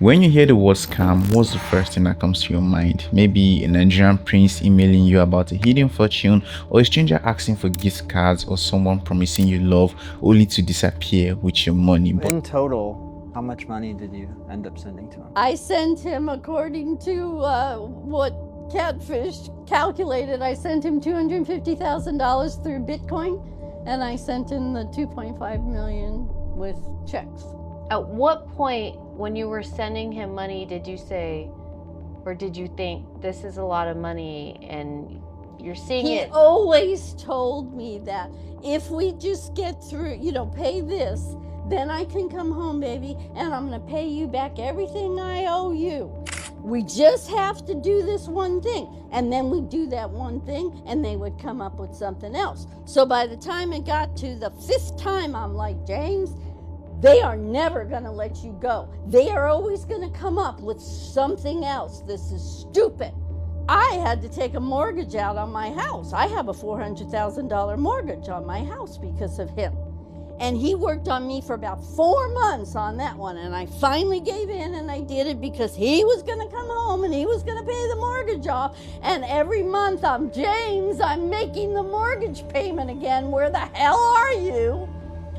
When you hear the word scam, what's the first thing that comes to your mind? Maybe a Nigerian prince emailing you about a hidden fortune, or a stranger asking for gift cards, or someone promising you love only to disappear with your money. But In total, how much money did you end up sending to him? I sent him, according to what Catfish calculated, I sent him $250,000 through Bitcoin, and I sent him the 2.5 million with checks. At what point when you were sending him money did you say, or did you think, this is a lot of money and you're seeing He it? always told me that if we just get through, pay this, then I can come home, baby, and I'm gonna pay you back everything I owe you. We just have to do this one thing. And then we do that one thing, and they would come up with something else. So by the time it got to the fifth time, I'm like, James, they are never going to let you go. They are always going to come up with something else. This is stupid. I had to take a mortgage out on my house. I have a $400,000 mortgage on my house because of him. And he worked on me for about 4 months on that one. And I finally gave in, and I did it because he was going to come home and he was going to pay the mortgage off. And every month I'm making the mortgage payment again. Where the hell are you?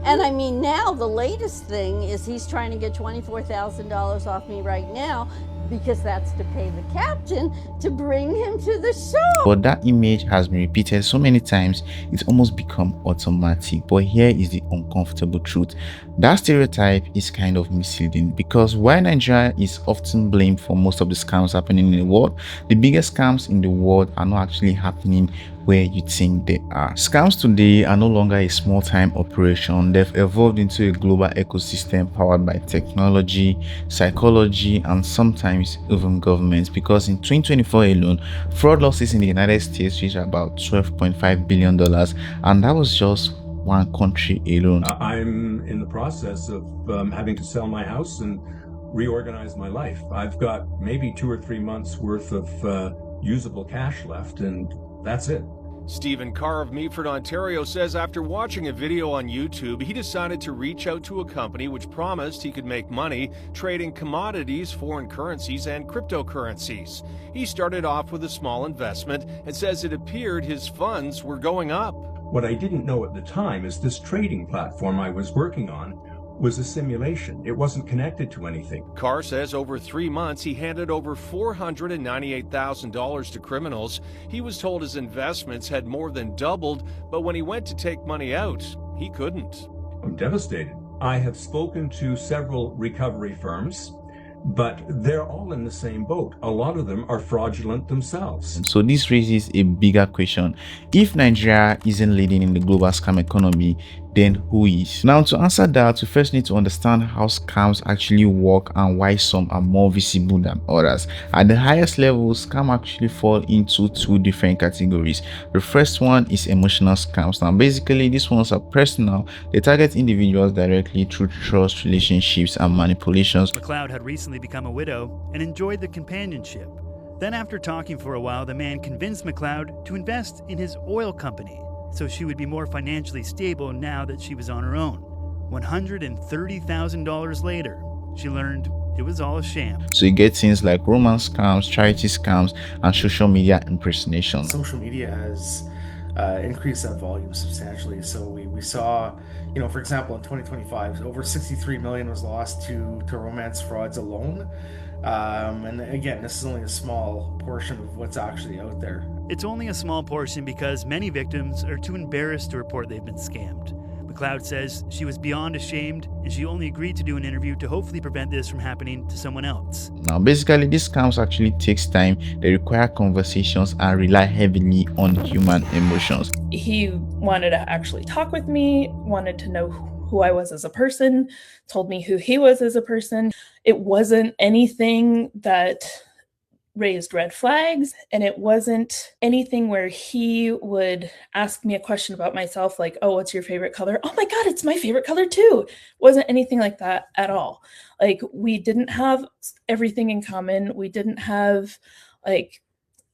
And I mean, now the latest thing is he's trying to get $24,000 off me right now, because that's to pay the captain to bring him to the show. But that image has been repeated so many times, it's almost become automatic. But here is the uncomfortable truth. That stereotype is kind of misleading, because while Nigeria is often blamed for most of the scams happening in the world, the biggest scams in the world are not actually happening where you think they are. Scams today are no longer a small-time operation. They've evolved into a global ecosystem powered by technology, psychology, and sometimes even governments, because in 2024 alone, fraud losses in the United States reached about $12.5 billion, and that was just one country alone. I'm in the process of having to sell my house and reorganize my life. I've got maybe 2 or 3 months worth of usable cash left, and that's it. Stephen Carr of Meaford, Ontario says after watching a video on YouTube, he decided to reach out to a company which promised he could make money trading commodities, foreign currencies, and cryptocurrencies. He started off with a small investment and says it appeared his funds were going up. What I didn't know at the time is this trading platform I was working on was a simulation. It wasn't connected to anything. Carr says over 3 months he handed over $498,000 to criminals. He was told his investments had more than doubled, but when he went to take money out, he couldn't. I'm devastated. I have spoken to several recovery firms, but they're all in the same boat. A lot of them are fraudulent themselves. So this raises a bigger question. If Nigeria isn't leading in the global scam economy, then who is? Now, to answer that, we first need to understand how scams actually work and why some are more visible than others. At the highest level, scams actually fall into 2 different categories. The first one is emotional scams. Now, basically, these ones are personal. They target individuals directly through trust, relationships, and manipulations. McLeod had recently become a widow and enjoyed the companionship. Then, after talking for a while, the man convinced McLeod to invest in his oil company, so she would be more financially stable now that she was on her own. $130,000 later, she learned it was all a sham. So you get things like romance scams, charity scams, and social media impersonations. Social media has increased that volume substantially. So we saw, for example, in 2025, over 63 million was lost to romance frauds alone. And again, this is only a small portion of what's actually out there. It's only a small portion because many victims are too embarrassed to report they've been scammed. McLeod says she was beyond ashamed, and she only agreed to do an interview to hopefully prevent this from happening to someone else. Now, basically, these scams actually takes time. They require conversations and rely heavily on human emotions. He wanted to actually talk with me, wanted to know who I was as a person, told me who he was as a person. It wasn't anything that raised red flags, and it wasn't anything where he would ask me a question about myself like, oh, what's your favorite color? Oh my God, it's my favorite color too. It wasn't anything like that at all. Like, we didn't have everything in common. We didn't have like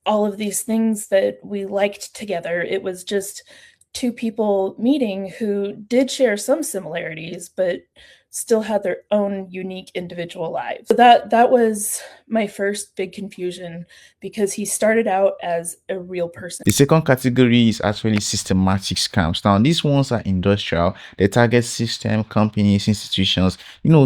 all of these things that we liked together. It was just 2 people meeting who did share some similarities, but still had their own unique individual lives. So that was my first big confusion, because he started out as a real person. The second category is actually systematic scams. Now, these ones are industrial. They target system, companies, institutions,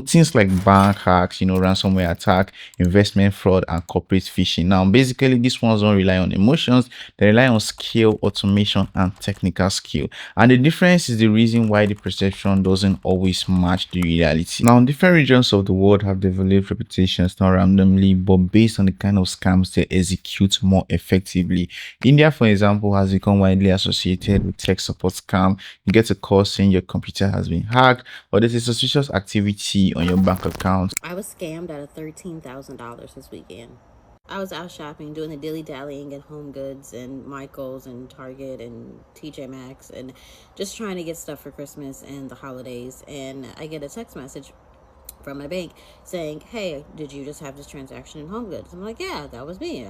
things like bank hacks, ransomware attack, investment fraud, and corporate phishing. Now, basically, these ones don't rely on emotions. They rely on skill, automation, and technical skill. And the difference is the reason why the perception doesn't always match the reality. Now, different regions of the world have developed reputations, not randomly, but based on the kind of scams they execute more effectively. India, for example, has become widely associated with tech support scam. You get a call saying your computer has been hacked, or there's a suspicious activity on your bank account. I was scammed out of $13,000 this weekend. I was out shopping, doing the dilly-dallying at Home Goods and Michael's and Target and TJ Maxx, and just trying to get stuff for Christmas and the holidays. And I get a text message from my bank saying, hey, did you just have this transaction in Home Goods? I'm like, yeah, that was me.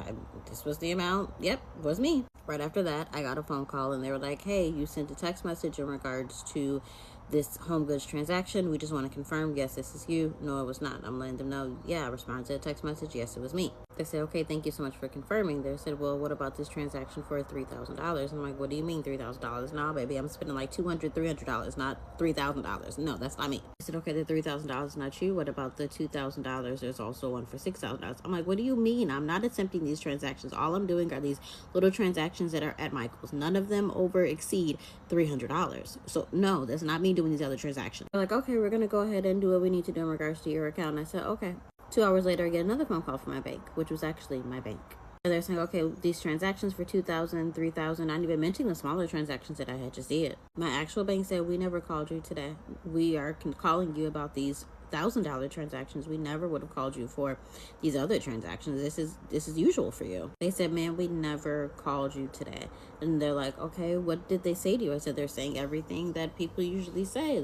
This was the amount. Yep, was me. Right after that, I got a phone call, and they were like, hey, you sent a text message in regards to this Home Goods transaction. We just want to confirm, yes, this is you. No, it was not. I'm letting them know, yeah, I responded to the text message. Yes, it was me. They said, okay, thank you so much for confirming. They said, well, what about this transaction for $3,000? I'm like, what do you mean $3,000? No, baby, I'm spending like $200, $300, not $3,000. No, that's not me. I said, okay, the $3,000 is not you. What about the $2,000? There's also one for $6,000. I'm like, what do you mean? I'm not attempting these transactions. All I'm doing are these little transactions that are at Michael's. None of them exceed $300. So no, that's not me doing these other transactions. They're like, okay, we're going to go ahead and do what we need to do in regards to your account. And I said, okay. 2 hours later, I get another phone call from my bank, which was actually my bank. And they're saying, okay, these transactions for $2,000, $3,000, not even mentioning the smaller transactions that I had just did. My actual bank said, we never called you today. We are calling you about these $1,000 transactions. We never would have called you for these other transactions. This is usual for you. They said, man, we never called you today. And they're like, okay, what did they say to you? I said, they're saying everything that people usually say.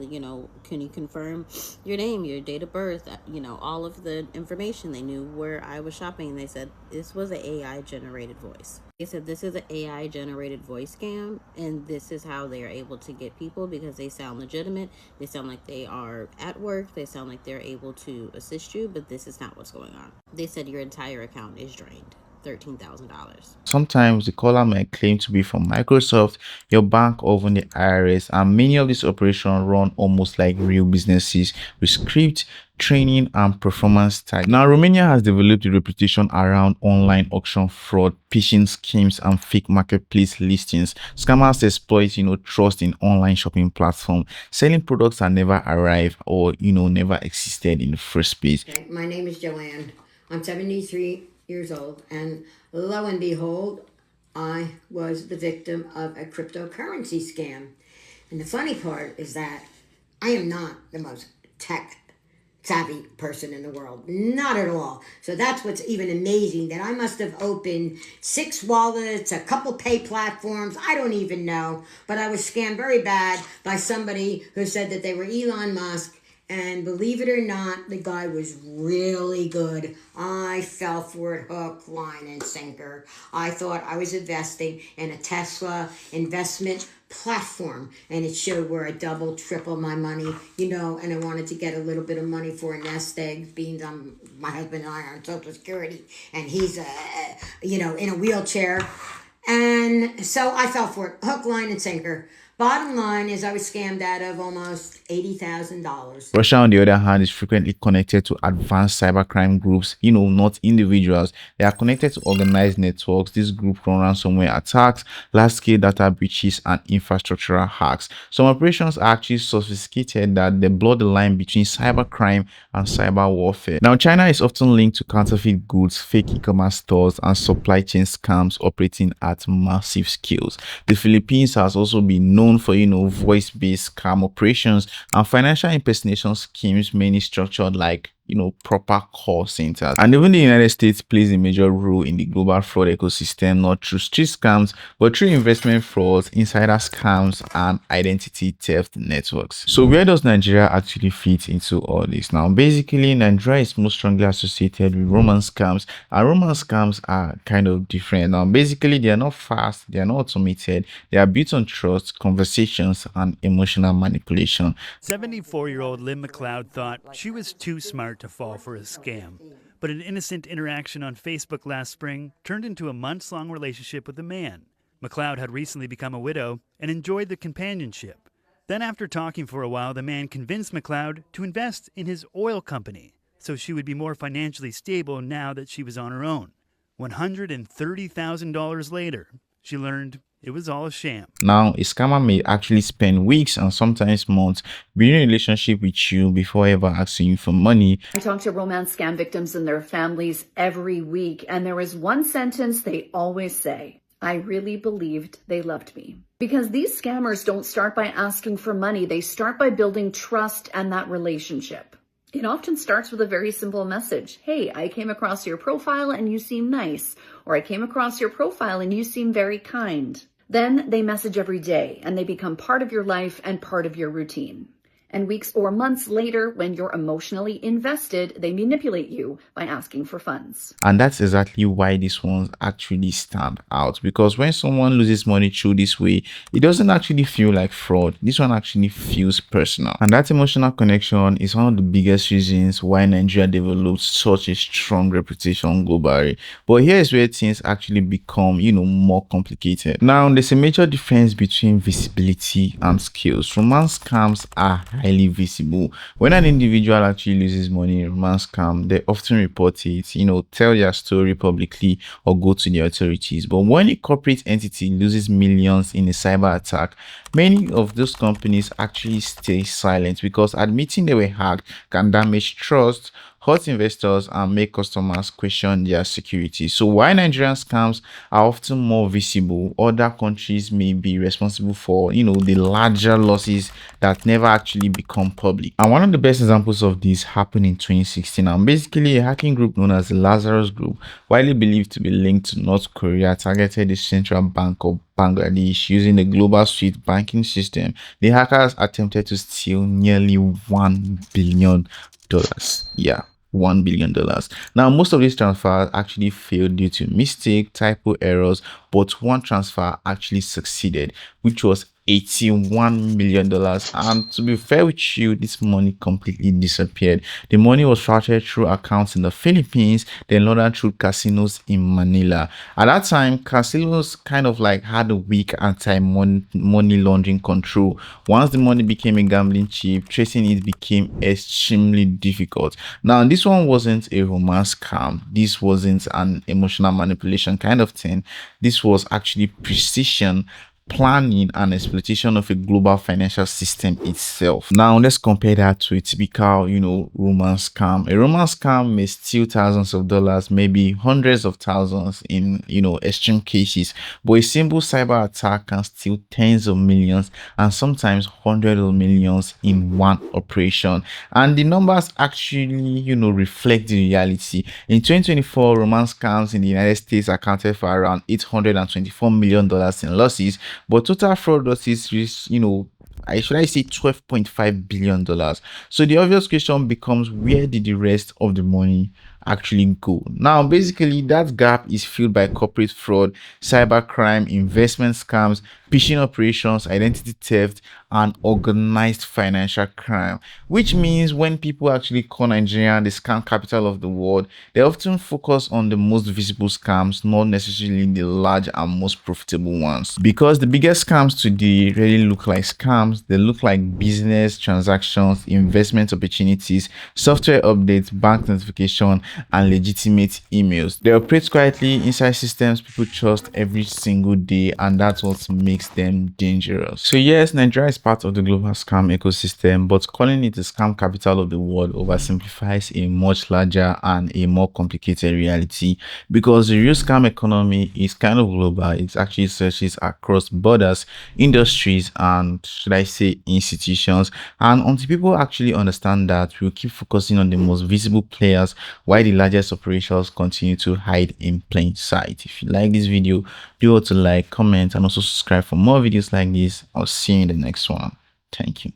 Can you confirm your name, your date of birth, all of the information. They knew where I was shopping. And they said, this was an AI generated voice. They said, this is an AI generated voice scam, and this is how they are able to get people, because they sound legitimate. They sound like they are at work. They sound like they're able to assist you, but this is not what's going on. They said your entire account is drained. $13,000. Sometimes the caller might claim to be from Microsoft, your bank, or even the IRS, and many of these operations run almost like real businesses with script, training, and performance type. Now, Romania has developed a reputation around online auction fraud, phishing schemes, and fake marketplace listings. Scammers exploit, trust in online shopping platforms, selling products that never arrive or, never existed in the first place. Okay, my name is Joanne. I'm 73 years old, and lo and behold, I was the victim of a cryptocurrency scam. And the funny part is that I am not the most tech savvy person in the world, not at all. So that's what's even amazing, that I must have opened 6 wallets, a couple pay platforms, I don't even know, but I was scammed very bad by somebody who said that they were Elon Musk. And believe it or not, the guy was really good. I fell for it hook, line, and sinker. I thought I was investing in a Tesla investment platform, and it showed where I double, triple my money, and I wanted to get a little bit of money for a nest egg, being my husband and I are on Social Security, and he's, in a wheelchair. And so I fell for it, hook, line, and sinker. Bottom line is I was scammed out of almost $80,000. Russia, on the other hand, is frequently connected to advanced cybercrime groups, not individuals. They are connected to organized networks. These groups run ransomware attacks, large-scale data breaches, and infrastructural hacks. Some operations are actually sophisticated that they blur the line between cybercrime and cyber warfare. Now, China is often linked to counterfeit goods, fake e-commerce stores, and supply chain scams operating at massive scales. The Philippines has also been known for voice-based scam operations and financial impersonation schemes, many structured like proper call centers. And even the United States plays a major role in the global fraud ecosystem, not through street scams, but through investment frauds, insider scams, and identity theft networks. So where does Nigeria actually fit into all this? Now, basically, Nigeria is most strongly associated with romance scams, and romance scams are kind of different. Now, basically, they are not fast, they are not automated, they are built on trust, conversations, and emotional manipulation. 74-year-old Lynn McLeod thought she was too smart to fall for a scam, but an innocent interaction on Facebook last spring turned into a months-long relationship with a man. McLeod had recently become a widow and enjoyed the companionship. Then after talking for a while, the man convinced McLeod to invest in his oil company so she would be more financially stable now that she was on her own. $130,000 later, she learned it was all a sham. Now, a scammer may actually spend weeks and sometimes months building a relationship with you before ever asking you for money. I talk to romance scam victims and their families every week, and there is one sentence they always say: I really believed they loved me. Because these scammers don't start by asking for money, they start by building trust and that relationship. It often starts with a very simple message. Hey, I came across your profile and you seem nice. Or I came across your profile and you seem very kind. Then they message every day and they become part of your life and part of your routine. And weeks or months later, when you're emotionally invested, they manipulate you by asking for funds. And that's exactly why these ones actually stand out. Because when someone loses money through this way, it doesn't actually feel like fraud. This one actually feels personal. And that emotional connection is one of the biggest reasons why Nigeria developed such a strong reputation globally. But here's where things actually become, more complicated. Now, there's a major difference between visibility and skills. Romance scams are highly visible. When an individual actually loses money in romance scam, they often report it, tell their story publicly or go to the authorities. But when a corporate entity loses millions in a cyber attack, many of those companies actually stay silent because admitting they were hacked can damage trust, hurt investors, and make customers question their security. So while Nigerian scams are often more visible, other countries may be responsible for, the larger losses that never actually become public. And one of the best examples of this happened in 2016. And basically, a hacking group known as the Lazarus Group, widely believed to be linked to North Korea, targeted the Central Bank of Bangladesh using the Global Suite banking system. The hackers attempted to steal nearly $1 billion. Yeah. $1 billion. Now, most of these transfers actually failed due to mistake, typo errors, but one transfer actually succeeded, which was $81 million. And to be fair with you, this money completely disappeared. The money was routed through accounts in the Philippines, then loaded through casinos in Manila. At that time, casinos kind of had a weak anti-money laundering control. Once the money became a gambling chip, tracing it became extremely difficult. Now, this one wasn't a romance scam. This wasn't an emotional manipulation kind of thing. This was actually precision, planning, and exploitation of a global financial system itself. Now let's compare that to a typical romance scam. A romance scam may steal thousands of dollars, maybe hundreds of thousands in extreme cases, but a simple cyber attack can steal tens of millions and sometimes hundreds of millions in one operation. And the numbers actually reflect the reality. In 2024, romance scams in the United States accounted for around $824 million in losses, but total fraud losses reached, should I say $12.5 billion. So the obvious question becomes, where did the rest of the money actually go? Now, basically, that gap is filled by corporate fraud, cybercrime, investment scams, phishing operations, identity theft, and organized financial crime. Which means when people actually call Nigeria the scam capital of the world, they often focus on the most visible scams, not necessarily the large and most profitable ones. Because the biggest scams today really look like scams. They look like business transactions, investment opportunities, software updates, bank notification, and legitimate emails. They operate quietly inside systems people trust every single day, and that's what makes them dangerous. So yes, Nigeria is part of the global scam ecosystem, but calling it the scam capital of the world oversimplifies a much larger and a more complicated reality, because the real scam economy is kind of global. It actually searches across borders, industries, and should I say institutions. And until people actually understand that, we'll keep focusing on the most visible players while the largest operations continue to hide in plain sight. If you like this video, do want to like, comment, and also subscribe for more videos like this. I'll see you in the next one. Thank you.